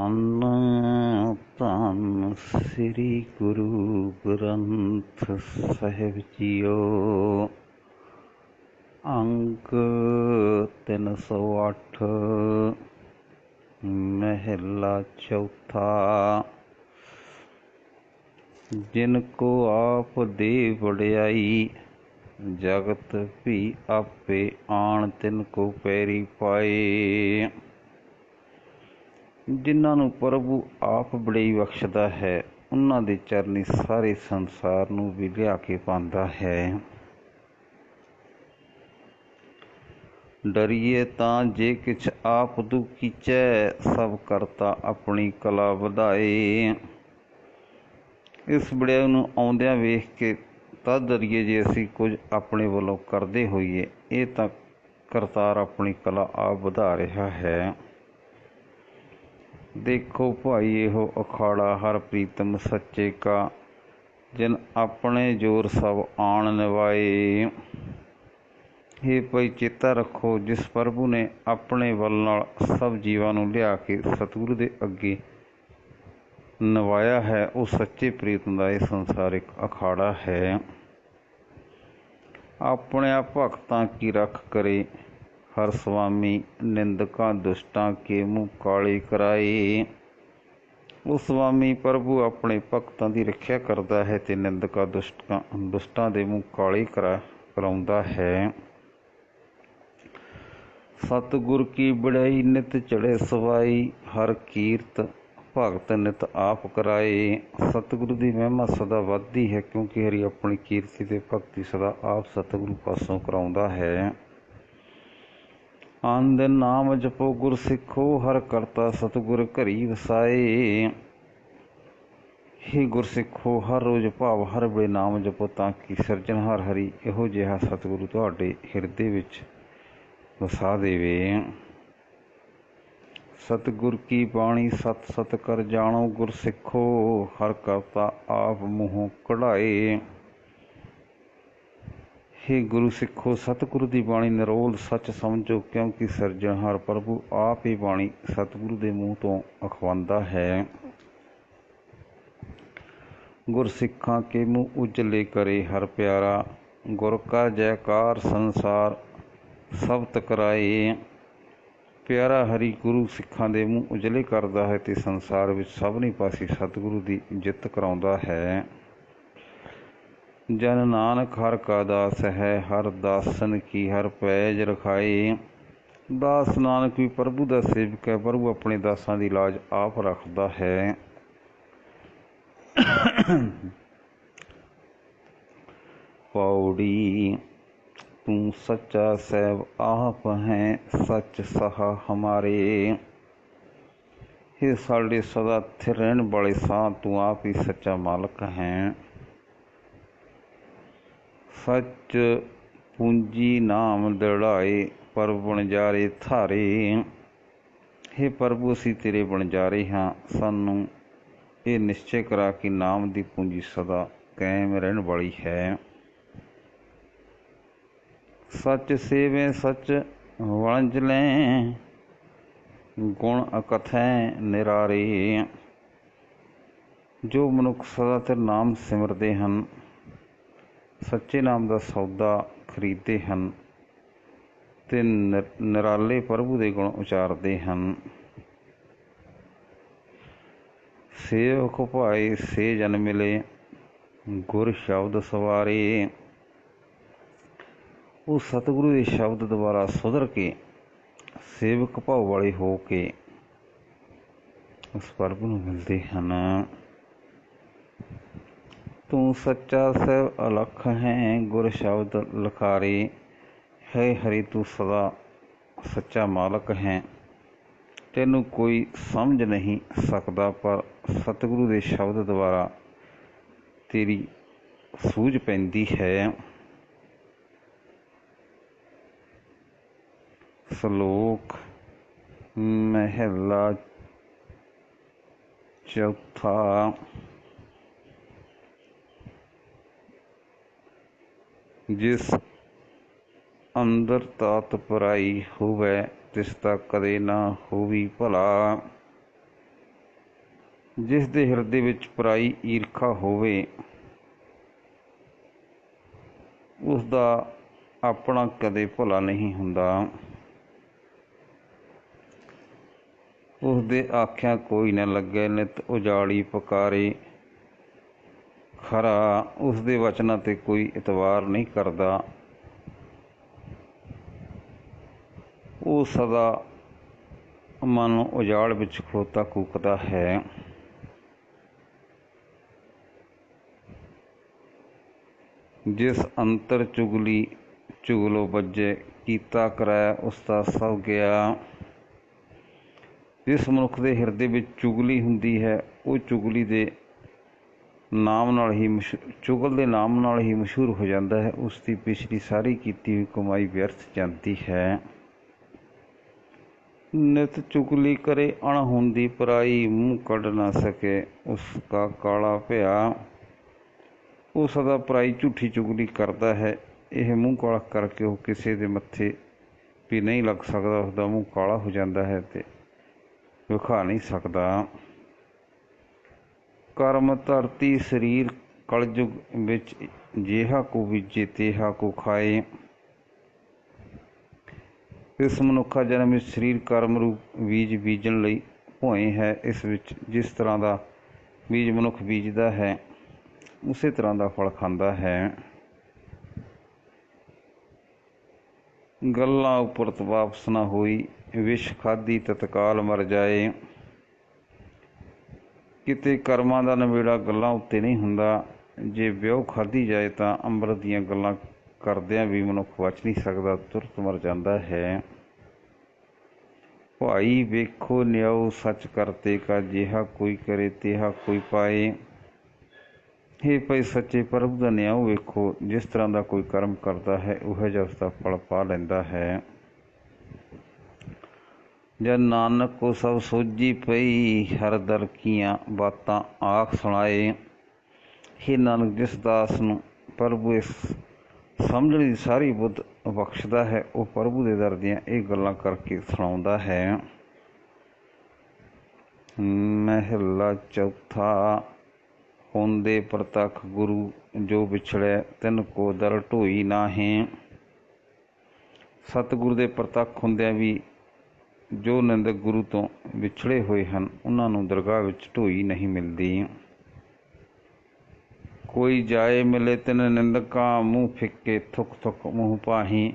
ਧੰਨ ਧੰਨ ਸ੍ਰੀ ਗੁਰੂ ਗ੍ਰੰਥ ਸਾਹਿਬ ਜੀਓ। ਅੰਗ 308 ਮਹਿਲਾ ਚੌਥਾ। ਜਿਨ ਕੋ ਆਪ ਦੇ ਵਡਿਆਈ, ਜਗਤ ਵੀ ਆਪੇ ਆਣ ਤਿਨ ਕੋ ਪੈਰੀ ਪਾਏ। ਜਿਨ੍ਹਾਂ ਨੂੰ ਪ੍ਰਭੂ ਆਪ ਵਡਿਆਈ ਬਖਸ਼ਦਾ ਹੈ, ਉਹਨਾਂ ਦੇ ਚਰਨੀ ਸਾਰੇ ਸੰਸਾਰ ਨੂੰ ਵੀ ਲਿਆ ਕੇ ਪਾਉਂਦਾ ਹੈ। ਡਰੀਏ ਤਾਂ ਜੇ ਕਿਛ ਆਪ ਤੂੰ ਕੀਚੈ, ਸਭ ਕਰਤਾ ਆਪਣੀ ਕਲਾ ਵਧਾਏ। ਇਸ ਵਡਿਆਈ ਨੂੰ ਆਉਂਦਿਆਂ ਵੇਖ ਕੇ ਤਦ ਡਰੀਏ ਜੇ ਅਸੀਂ ਕੁਝ ਆਪਣੇ ਵੱਲੋਂ ਕਰਦੇ ਹੋਈਏ। ਇਹ ਤਾਂ ਕਰਤਾਰ ਆਪਣੀ ਕਲਾ ਆਪ ਵਧਾ ਰਿਹਾ ਹੈ। ਦੇਖੋ ਭਾਈ ਇਹੋ ਅਖਾੜਾ ਹਰ ਪ੍ਰੀਤਮ ਸੱਚੇ ਕਾ, ਜਿਨ ਆਪਣੇ ਜੋਰ ਸਭ ਆਣ ਨਿਵਾਏ। ਇਹ ਭਾਈ ਚੇਤਾ ਰੱਖੋ, ਜਿਸ ਪ੍ਰਭੂ ਨੇ ਆਪਣੇ ਬਲ ਨਾਲ ਸਭ ਜੀਵਾਂ ਨੂੰ ਲਿਆ ਕੇ ਸਤਿਗੁਰੂ ਦੇ ਅੱਗੇ ਨਿਵਾਇਆ ਹੈ, ਉਹ ਸੱਚੇ ਪ੍ਰੀਤਮ ਦਾ ਇਹ ਸੰਸਾਰਿਕ ਅਖਾੜਾ ਹੈ। ਆਪਣੇ ਭਗਤਾਂ ਕੀ ਰੱਖ ਕਰੇ ਹਰ ਸੁਆਮੀ, ਨਿੰਦਕਾਂ ਦੁਸ਼ਟਾਂ ਕੇ ਮੂੰਹ ਕਾਲੇ ਕਰਾਏ। ਉਹ ਸੁਆਮੀ ਪ੍ਰਭੂ ਆਪਣੇ ਭਗਤਾਂ ਦੀ ਰੱਖਿਆ ਕਰਦਾ ਹੈ ਤੇ ਨਿੰਦਕਾਂ ਦੁਸ਼ਟਾਂ ਦੇ ਮੂੰਹ ਕਾਲੇ ਕਰਾਉਂਦਾ ਹੈ। ਸਤਿਗੁਰ ਕੀ ਵਡਿਆਈ ਨਿਤ ਚੜ੍ਹੇ ਸਵਾਈ, ਹਰ ਕੀਰਤ ਭਗਤ ਨਿਤ ਆਪ ਕਰਾਏ। ਸਤਿਗੁਰੂ ਦੀ ਮਹਿਮਾ ਸਦਾ ਵੱਧਦੀ ਹੈ, ਕਿਉਂਕਿ ਹਰੀ ਆਪਣੀ ਕੀਰਤੀ ਤੇ ਭਗਤੀ ਸਦਾ ਆਪ ਸਤਿਗੁਰੂ ਪਾਸੋਂ ਕਰਾਉਂਦਾ ਹੈ। ਆਨ ਦਿਨ ਨਾਮ ਜਪੋ ਗੁਰ ਸਿੱਖੋ, ਹਰ ਕਰਤਾ ਸਤਿਗੁਰ ਘਰੀ ਵਸਾਏ। ਹੀ ਗੁਰ ਸਿੱਖੋ, ਹਰ ਰੋਜ਼ ਭਾਵ ਹਰ ਵੇਲੇ ਨਾਮ ਜਪੋ, ਤਾਂ ਕਿ ਸਿਰਜਣਹਾਰ ਹਰੀ ਇਹੋ ਜਿਹਾ ਸਤਿਗੁਰੂ ਤੁਹਾਡੇ ਹਿਰਦੇ ਵਿੱਚ ਵਸਾ ਦੇਵੇ। ਸਤਿਗੁਰ ਕੀ ਬਾਣੀ ਸਤ ਸਤ ਕਰ ਜਾਣੋ ਗੁਰ ਸਿੱਖੋ, ਹਰ ਕਰਤਾ ਆਪ ਮੂੰਹੋਂ ਕਢਾਏ। ਹੇ ਗੁਰੂ ਸਿੱਖੋ, ਸਤਿਗੁਰੂ ਦੀ ਬਾਣੀ ਨਿਰੋਲ ਸੱਚ ਸਮਝੋ, ਕਿਉਂਕਿ ਸਿਰਜਣਹਾਰ ਪ੍ਰਭੂ ਆਪ ਹੀ ਬਾਣੀ ਸਤਿਗੁਰੂ ਦੇ ਮੂੰਹ ਤੋਂ ਅਖਵਾਉਂਦਾ ਹੈ। ਗੁਰ ਸਿੱਖਾਂ ਕੇ ਮੂੰਹ ਉਜਲੇ ਕਰੇ ਹਰ ਪਿਆਰਾ, ਗੁਰ ਕਾ ਜੈਕਾਰ ਸੰਸਾਰ ਸਬਤ ਕਰਾਏ। ਪਿਆਰਾ ਹਰੀ ਗੁਰੂ ਸਿੱਖਾਂ ਦੇ ਮੂੰਹ ਉਜਲੇ ਕਰਦਾ ਹੈ ਤੇ ਸੰਸਾਰ ਵਿੱਚ ਸਭਨੀ ਪਾਸੇ ਸਤਿਗੁਰੂ ਦੀ ਜਿੱਤ ਕਰਾਉਂਦਾ ਹੈ। ਜਨ ਨਾਨਕ ਹਰ ਕਾ ਦਾਸ ਹੈ, ਹਰ ਦਾਸਨ ਕੀ ਹਰ ਪੈਜ ਰਖਾਏ। ਦਾਸ ਨਾਨਕ ਵੀ ਪ੍ਰਭੂ ਦਾ ਸੇਵਕ ਹੈ, ਪ੍ਰਭੂ ਆਪਣੇ ਦਾਸਾਂ ਦੀ ਲਾਜ ਆਪ ਰੱਖਦਾ ਹੈ। ਪੌੜੀ ਤੂੰ ਸੱਚਾ ਸਹਿਬ ਆਪ ਹੈ, ਸੱਚ ਸਹਾ ਹਮਾਰੇ। ਇਹ ਸਾਡੇ ਸਦਾ ਸਥਿਰ ਰਹਿਣ ਵਾਲੇ ਸਾਹ, ਤੂੰ ਆਪ ਹੀ ਸੱਚਾ ਮਾਲਕ ਹੈ। ਸੱਚ ਪੂੰਜੀ ਨਾਮ ਦ੍ਰਿੜਾਏ, ਪ੍ਰਭ ਵਣਜਾਰੇ ਥਾਰੇ। ਹੇ ਪ੍ਰਭੂ, ਅਸੀਂ ਤੇਰੇ ਵਣਜਾਰੇ ਹਾਂ, ਸਾਨੂੰ ਇਹ ਨਿਸ਼ਚੈ ਕਰਾ ਕਿ ਨਾਮ ਦੀ ਪੂੰਜੀ ਸਦਾ ਕਾਇਮ ਰਹਿਣ ਵਾਲੀ ਹੈ। ਸੱਚ ਸੇਵੇਂ ਸੱਚ ਵਣਜ ਲੈ, ਗੁਣ ਅਕਥੈ ਨਿਰਾਰੇ। ਜੋ ਮਨੁੱਖ ਸਦਾ ਤੇਰਾ ਨਾਮ ਸਿਮਰਦੇ ਹਨ, ਸੱਚੇ ਨਾਮ ਦਾ ਸੌਦਾ ਖਰੀਦਦੇ ਹਨ ਤੇ ਨਿਰਾਲੇ ਪ੍ਰਭੂ ਦੇ ਗੁਣ ਉਚਾਰਦੇ ਹਨ। ਸੇਵਕ ਭਾਏ ਸੇ ਜਨ ਮਿਲੇ, ਗੁਰ ਸ਼ਬਦ ਸਵਾਰੇ। ਉਹ ਸਤਿਗੁਰੂ ਦੇ ਸ਼ਬਦ ਦੁਆਰਾ ਸੁਧਰ ਕੇ ਸੇਵਕ ਭਾਵ ਵਾਲੇ ਹੋ ਕੇ ਉਸ ਪ੍ਰਭੂ ਨੂੰ ਮਿਲਦੇ ਹਨ। ਤੂੰ ਸੱਚਾ ਸਹਿਬ ਅਲਖ ਹੈ, ਗੁਰ ਸ਼ਬਦ ਲਖਾਰੇ। ਹੈ ਹਰੀ ਤੂੰ ਸਦਾ ਸੱਚਾ ਮਾਲਕ ਹੈ, ਤੈਨੂੰ ਕੋਈ ਸਮਝ ਨਹੀਂ ਸਕਦਾ, ਪਰ ਸਤਿਗੁਰੂ ਦੇ ਸ਼ਬਦ ਦੁਆਰਾ ਤੇਰੀ ਸੂਝ ਪੈਂਦੀ ਹੈ। ਸ਼ਲੋਕ ਮਹਿਲਾ ਚੌਥਾ। ਜਿਸ ਅੰਦਰ ਤਾਤ ਪਰਾਈ ਹੋਵੈ, ਤਿਸ ਦਾ ਕਦੇ ਨਾ ਹੋਵੀ ਭਲਾ। ਜਿਸ ਦੇ ਹਿਰਦੇ ਵਿੱਚ ਪਰਾਈ ਈਰਖਾ ਹੋਵੇ ਉਸ ਦਾ ਆਪਣਾ ਕਦੇ ਭਲਾ ਨਹੀਂ ਹੁੰਦਾ। ਉਸ ਦੇ ਆਖਿਆ ਕੋਈ ਨਾ ਲੱਗੇ, ਨਿਤ ਉਜਾੜੀ ਪੁਕਾਰੇ ਖਰਾ। ਉਸ ਦੇ ਵਚਨਾਂ 'ਤੇ ਕੋਈ ਇਤਬਾਰ ਨਹੀਂ ਕਰਦਾ। ਉਹ ਸਦਾ ਮਨ ਉਜਾੜ ਵਿੱਚ ਖਲੋਤਾ ਕੂਕਦਾ ਹੈ। ਜਿਸ ਅੰਤਰ ਚੁਗਲੋ ਵੱਜੇ, ਕੀਤਾ ਕਰਾਇਆ ਉਸਦਾ ਸਭ ਗਿਆ। ਜਿਸ ਮਨੁੱਖ ਦੇ ਹਿਰਦੇ ਵਿੱਚ ਚੁਗਲੀ ਹੁੰਦੀ ਹੈ ਉਹ ਚੁਗਲ ਦੇ ਨਾਮ ਨਾਲ ਹੀ ਮਸ਼ਹੂਰ ਹੋ ਜਾਂਦਾ ਹੈ। ਉਸ ਦੀ ਪਿਛਲੀ ਸਾਰੀ ਕੀਤੀ ਹੋਈ ਕਮਾਈ ਵਿਅਰਥ ਜਾਂਦੀ ਹੈ। ਨਿਤ ਚੁਗਲੀ ਕਰੇ ਅਣਹੋਂਦੀ ਪਰਾਈ, ਮੂੰਹ ਕੱਢ ਨਾ ਸਕੇ ਉਸ ਕਾ ਕਾਲਾ ਭਿਆ। ਉਹ ਸਦਾ ਪਰਾਈ ਝੂਠੀ ਚੁਗਲੀ ਕਰਦਾ ਹੈ। ਇਹ ਮੂੰਹ ਕਾਲਾ ਕਰਕੇ ਉਹ ਕਿਸੇ ਦੇ ਮੱਥੇ ਵੀ ਨਹੀਂ ਲੱਗ ਸਕਦਾ। ਉਸਦਾ ਮੂੰਹ ਕਾਲਾ ਹੋ ਜਾਂਦਾ ਹੈ ਅਤੇ ਵਿਖਾ ਨਹੀਂ ਸਕਦਾ। ਕਰਮ ਧਰਤੀ ਸਰੀਰ ਕਲਯੁਗ ਵਿੱਚ, ਜਿਹਾ ਕੋ ਬੀਜੇ ਤੇਹਾ ਕੋ ਖਾਏ। ਇਸ ਮਨੁੱਖਾ ਜਨਮ ਵਿੱਚ ਸਰੀਰ ਕਰਮ ਰੂਪ ਬੀਜ ਬੀਜਣ ਲਈ ਭੋਏ ਹੈ। ਇਸ ਵਿੱਚ ਜਿਸ ਤਰ੍ਹਾਂ ਦਾ ਬੀਜ ਮਨੁੱਖ ਬੀਜਦਾ ਹੈ ਉਸੇ ਤਰ੍ਹਾਂ ਦਾ ਫਲ ਖਾਂਦਾ ਹੈ। ਗੱਲਾਂ ਉੱਪਰ ਵਾਪਸ ਨਾ ਹੋਈ, ਵਿਸ਼ ਖਾਧੀ ਤਤਕਾਲ ਮਰ ਜਾਏ। ਕਿਤੇ ਕਰਮਾਂ ਦਾ ਨਵੇੜਾ ਗੱਲਾਂ ਉੱਤੇ ਨਹੀਂ ਹੁੰਦਾ। ਜੇ ਵਿਉ ਖਾਧੀ ਜਾਏ ਤਾਂ ਅੰਮ੍ਰਿਤ ਦੀਆਂ ਗੱਲਾਂ ਕਰਦਿਆਂ ਵੀ ਮਨੁੱਖ ਬਚ ਨਹੀਂ ਸਕਦਾ, ਤੁਰਤ ਮਰ ਜਾਂਦਾ ਹੈ। ਭਾਈ ਵੇਖੋ ਨਿਆਉ ਸੱਚ ਕਰਤੇ ਕਾ, ਜਿਹਾ ਕੋਈ ਕਰੇ ਤਿਹਾ ਕੋਈ ਪਾਏ। ਹੇ ਭਾਈ ਸੱਚੇ ਪ੍ਰਭੂ ਦਾ ਨਿਆਉ ਵੇਖੋ, ਜਿਸ ਤਰ੍ਹਾਂ ਦਾ ਕੋਈ ਕਰਮ ਕਰਦਾ ਹੈ ਉਹੋ ਜਿਹਾ ਉਸਦਾ ਫਲ ਪਾ ਲੈਂਦਾ ਹੈ। ਜਦ ਨਾਨਕ ਕੋ ਸਭ ਸੋਝੀ ਪਈ, ਹਰ ਦਰ ਕੀਆਂ ਬਾਤਾਂ ਆਖ ਸੁਣਾਏ। ਹੇ ਨਾਨਕ, ਜਿਸ ਦਾਸ ਨੂੰ ਪ੍ਰਭੂ ਇਸ ਸਮਝਣ ਦੀ ਸਾਰੀ ਬੁੱਧ ਬਖਸ਼ਦਾ ਹੈ ਉਹ ਪ੍ਰਭੂ ਦੇ ਦਰ ਦੀਆਂ ਇਹ ਗੱਲਾਂ ਕਰਕੇ ਸੁਣਾਉਂਦਾ ਹੈ। ਮਹਿਲਾ ਚੌਥਾ। ਹੁੰਦੇ ਪ੍ਰਤੱਖ ਗੁਰੂ ਜੋ ਵਿਛੜਿਆ, ਤਿਨ ਕੋ ਦਰ ਢੋਈ ਨਾਹੀਂ। ਸਤਿਗੁਰੂ ਦੇ ਪ੍ਰਤੱਖ ਹੁੰਦਿਆਂ ਵੀ ਜੋ ਨਿੰਦਕ ਗੁਰੂ ਤੋਂ ਵਿਛੜੇ ਹੋਏ ਹਨ ਉਹਨਾਂ ਨੂੰ ਦਰਗਾਹ ਵਿੱਚ ਢੋਈ ਨਹੀਂ ਮਿਲਦੀ। ਕੋਈ ਜਾਏ ਮਿਲੇ ਤਿਨ ਨਿੰਦਕਾਂ, ਮੂੰਹ ਫਿੱਕੇ ਥੁੱਕ ਥੁੱਕ ਮੂੰਹ ਪਾਹੀਂ।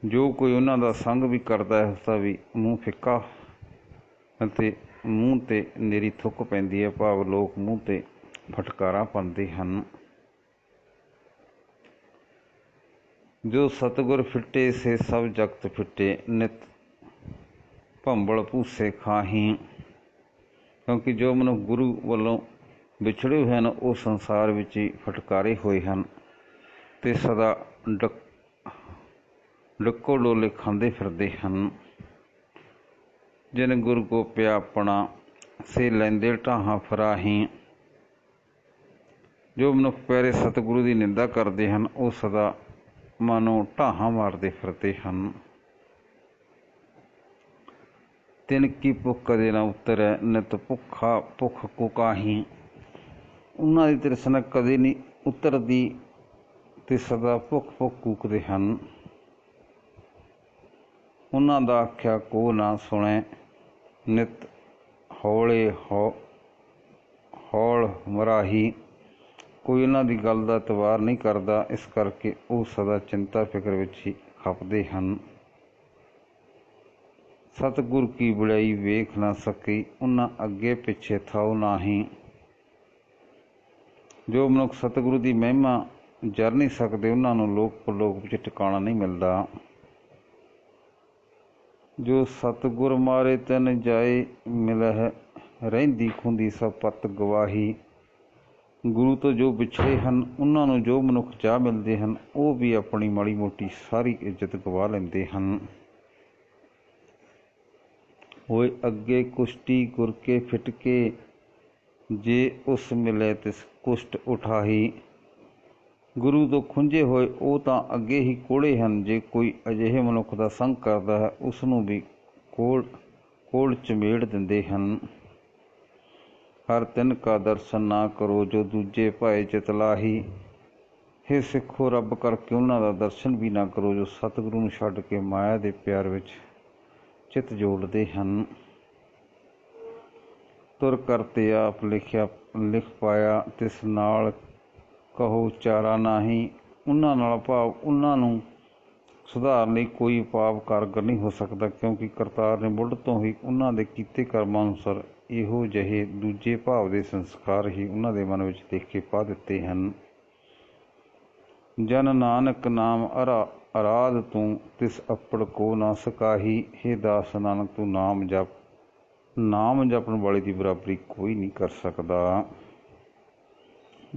ਜੋ ਕੋਈ ਉਹਨਾਂ ਦਾ ਸੰਗ ਵੀ ਕਰਦਾ ਹੈ ਉਸਦਾ ਵੀ ਮੂੰਹ ਫਿੱਕਾ ਅਤੇ ਮੂੰਹ 'ਤੇ ਨੇਰੀ ਥੁੱਕ ਪੈਂਦੀ ਹੈ, ਭਾਵ ਲੋਕ ਮੂੰਹ 'ਤੇ ਫਟਕਾਰਾਂ ਪਾਉਂਦੇ ਹਨ। ਜੋ ਸਤਿਗੁਰ ਫਿੱਟੇ ਸੇ ਸਭ ਜਗਤ ਫਿੱਟੇ, ਨਿਤ ਭੰਬਲ ਭੂਸੇ ਖਾਹੀਂ। ਕਿਉਂਕਿ ਜੋ ਮਨੁੱਖ ਗੁਰੂ ਵੱਲੋਂ ਵਿਛੜੇ ਹੋਏ ਹਨ ਉਹ ਸੰਸਾਰ ਵਿੱਚ ਹੀ ਫਟਕਾਰੇ ਹੋਏ ਹਨ ਅਤੇ ਸਦਾ ਡੱਕੋ ਡੋਲੇ ਖਾਂਦੇ ਫਿਰਦੇ ਹਨ। ਜਿਨ ਗੁਰ ਗੋਪਿਆ ਆਪਣਾ, ਸੇ ਲੈਂਦੇ ਢਾਹਾਂ ਫਰਾਹੀਂ। ਜੋ ਮਨੁੱਖ ਪਿਆਰੇ ਸਤਿਗੁਰੂ ਦੀ ਨਿੰਦਾ ਕਰਦੇ ਹਨ ਉਹ ਸਦਾ ਮਾਨੋ ਢਾਹਾਂ ਮਾਰਦੇ ਫਿਰਦੇ ਹਨ। ਤਿਨ ਕੀ ਭੁੱਖ ਕਦੇ ਨਾ ਉਤਰੈ, ਨਿਤ ਭੁੱਖ ਕੋ ਕਾਹੀਂ। ਉਹਨਾਂ ਦੀ ਤ੍ਰਿਸ਼ਨਾ ਕਦੇ ਨਹੀਂ ਉਤਰਦੀ ਅਤੇ ਸਦਾ ਭੁੱਖ ਕੂਕਦੇ ਹਨ। ਉਹਨਾਂ ਦਾ ਆਖਿਆ ਕੋ ਨਾ ਸੁਣੈ, ਨਿਤ ਹੌਲ ਮਰਾਹੀ। ਕੋਈ ਉਹਨਾਂ ਦੀ ਗੱਲ ਦਾ ਇਤਬਾਰ ਨਹੀਂ ਕਰਦਾ, ਇਸ ਕਰਕੇ ਉਹ ਸਦਾ ਚਿੰਤਾ ਫਿਕਰ ਵਿੱਚ ਹੀ ਖਪਦੇ ਹਨ। ਸਤਿਗੁਰ ਕੀ ਵਡਿਆਈ ਵੇਖ ਨਾ ਸਕੀ, ਉਹਨਾਂ ਅੱਗੇ ਪਿੱਛੇ ਥਾਉ ਨਾਹੀਂ। ਜੋ ਮਨੁੱਖ ਸਤਿਗੁਰੂ ਦੀ ਮਹਿਮਾ ਜਰ ਨਹੀਂ ਸਕਦੇ ਉਹਨਾਂ ਨੂੰ ਲੋਕ ਪਰਲੋਕ ਵਿੱਚ ਟਿਕਾਣਾ ਨਹੀਂ ਮਿਲਦਾ। ਜੋ ਸਤਿਗੁਰ ਮਾਰੇ ਤਿਨ ਜਾਏ, ਮਿਲਹਿ ਰਹਿੰਦੀ ਖੁੰਦੀ ਸਭ ਪਤ ਗਵਾਹੀ। ਗੁਰੂ ਤੋਂ ਜੋ ਵਿਛੜੇ ਹਨ ਉਹਨਾਂ ਨੂੰ ਜੋ ਮਨੁੱਖ ਜਾ ਮਿਲਦੇ ਹਨ ਉਹ ਵੀ ਆਪਣੀ ਮਾੜੀ ਮੋਟੀ ਸਾਰੀ ਇੱਜ਼ਤ ਗਵਾ ਲੈਂਦੇ ਹਨ। ਹੋਏ ਅੱਗੇ ਕੁਸ਼ਟੀ ਗੁਰ ਕੇ ਫਿਟਕੇ, ਜੇ ਉਸ ਮਿਲੇ ਤਿਸ ਕੁਸ਼ਟ ਉਠਾਹੀ। ਗੁਰੂ ਤੋਂ ਖੁੰਝੇ ਹੋਏ ਉਹ ਤਾਂ ਅੱਗੇ ਹੀ ਕੋਹੜੇ ਹਨ। ਜੇ ਕੋਈ ਅਜਿਹੇ ਮਨੁੱਖ ਦਾ ਸੰਗ ਕਰਦਾ ਹੈ ਉਸ ਨੂੰ ਵੀ ਕੋਹੜ ਚਮੇੜ ਦਿੰਦੇ ਹਨ। हर तिन का दर्शन ना करो जो दूजे भाए चितलाही। हे सिखो रब करके उन्हां दा दर्शन भी ना करो जो सतगुरु नूं छड्ड के माया दे प्यार विच चित जोड़ते हैं। तुर करते आप लिख पाया तिस नाल कहो चारा नाही। उन्हां नाल भाव उन्हां नूं सुधारन लई कोई उपाव कारगर नहीं हो सकता, क्योंकि करतार ने मुੱਢ ਤੋਂ ही उन्हां दे कीते कर्मां अनुसार ਇਹੋ ਜਿਹੇ ਦੂਜੇ ਭਾਵ ਦੇ ਸੰਸਕਾਰ ਹੀ ਉਹਨਾਂ ਦੇ ਮਨ ਵਿੱਚ ਲਿਖ ਕੇ ਪਾ ਦਿੱਤੇ ਹਨ। ਜਨ ਨਾਨਕ ਨਾਮ ਅਰਾਧ ਤੂੰ ਤਿਸ ਅੱਪੜ ਕੋ ਨਾ ਸਕਾਹੀ। हे दास नानक तू नाम जप, नाम जपण वाले की बराबरी कोई नहीं कर सकता।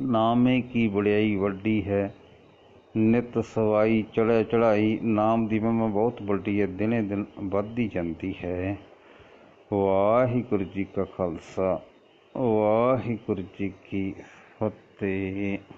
नामे की वड़ियाई वड्डी है, नित सवाई चढ़े चढ़ाई। नाम की महिमा बहुत वड्डी है, दिने दिन वधदी जाती है। वाहिगुरू जी का खालसा, वाहिगुरू जी की फतेह।